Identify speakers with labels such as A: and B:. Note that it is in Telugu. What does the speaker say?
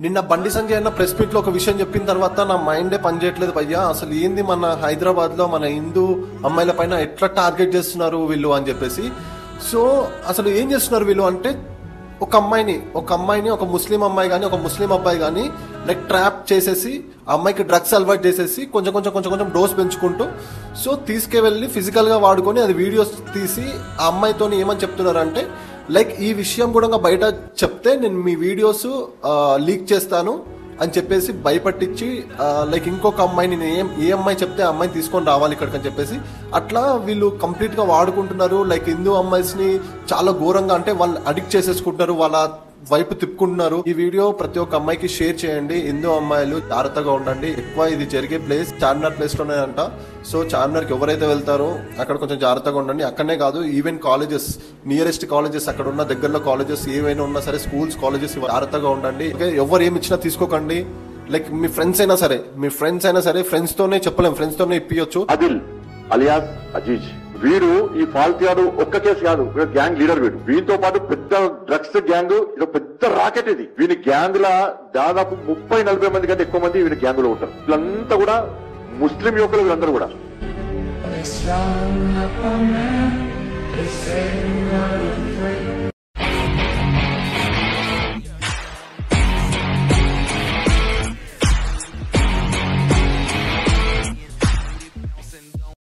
A: నిన్న బండి సంజయ్ అన్న ప్రెస్ మీట్ లో ఒక విషయం చెప్పిన తర్వాత నా మైండే పనిచేయట్లేదు భయ్యా. అసలు ఏంది మన హైదరాబాద్ లో మన హిందూ అమ్మాయిల పైన ఎట్లా టార్గెట్ చేస్తున్నారు వీళ్ళు అని చెప్పేసి. సో అసలు ఏం చేస్తున్నారు వీళ్ళు అంటే, ఒక అమ్మాయిని ఒక ముస్లిం అమ్మాయి కానీ ఒక ముస్లిం అబ్బాయి కానీ లైక్ ట్రాప్ చేసేసి ఆ అమ్మాయికి డ్రగ్స్ అలవాటు చేసేసి కొంచెం డోస్ పెంచుకుంటూ సో తీసుకెళ్ళి ఫిజికల్ గా వాడుకొని అది వీడియోస్ తీసి ఆ అమ్మాయితో ఏమని చెప్తున్నారంటే, లైక్ ఈ విషయం కూడా బయట చెప్తే నేను మీ వీడియోస్ లీక్ చేస్తాను అని చెప్పేసి భయపట్టించి లైక్ ఇంకొక అమ్మాయిని ఏ అమ్మాయి చెప్తే ఆ అమ్మాయిని తీసుకొని రావాలి ఇక్కడికి అని చెప్పేసి అట్లా వీళ్ళు కంప్లీట్ గా వాడుకుంటున్నారు. లైక్ హిందూ అమ్మాయిస్ ని చాలా ఘోరంగా అంటే వాళ్ళు అడిక్ట్ చేసేసుకుంటున్నారు, వాళ్ళ వైపు తిప్పుకుంటున్నారు. ఈ వీడియో ప్రతి ఒక్క అమ్మాయికి షేర్ చేయండి. హిందూ అమ్మాయిలు జాగ్రత్తగా ఉండండి. ఎక్కువ ఇది జరిగే ప్లేస్ చార్మినార్ ప్లేస్ లోనే అంట. సో చార్మినార్ కి ఎవరైతే వెళ్తారో అక్కడ కొంచెం జాగ్రత్తగా ఉండండి. అక్కడనే కాదు, ఈవెన్ కాలేజెస్, నియరెస్ట్ కాలేజెస్, అక్కడ ఉన్న దగ్గరలో కాలేజెస్ ఏవైనా ఉన్నా సరే, స్కూల్స్, కాలేజెస్, జాగ్రత్తగా ఉండండి. ఎవరు ఏమి ఇచ్చినా తీసుకోకండి. లైక్ మీ ఫ్రెండ్స్ అయినా సరే ఫ్రెండ్స్ తోనే చెప్పలేం, ఫ్రెండ్స్ తోనే ఇప్పియొచ్చు.
B: అదిల్ అలియాస్ అజీజ్ వీడు ఈ ఫాల్తియాడు ఒక్క కేసు కాదు, గ్యాంగ్ లీడర్ వీడు. వీటితో పాటు పెద్ద డ్రగ్స్ గ్యాంగ్, ఇది పెద్ద రాకెట్. ఇది వీని గ్యాంగ్ లా దాదాపు 30-40 మంది కంటే ఎక్కువ మంది వీని గ్యాంగ్ లో ఉంటారు. వీళ్ళంతా కూడా ముస్లిం యువకులు, వీళ్ళందరూ కూడా.
C: It's strong up on man, it's saying not afraid.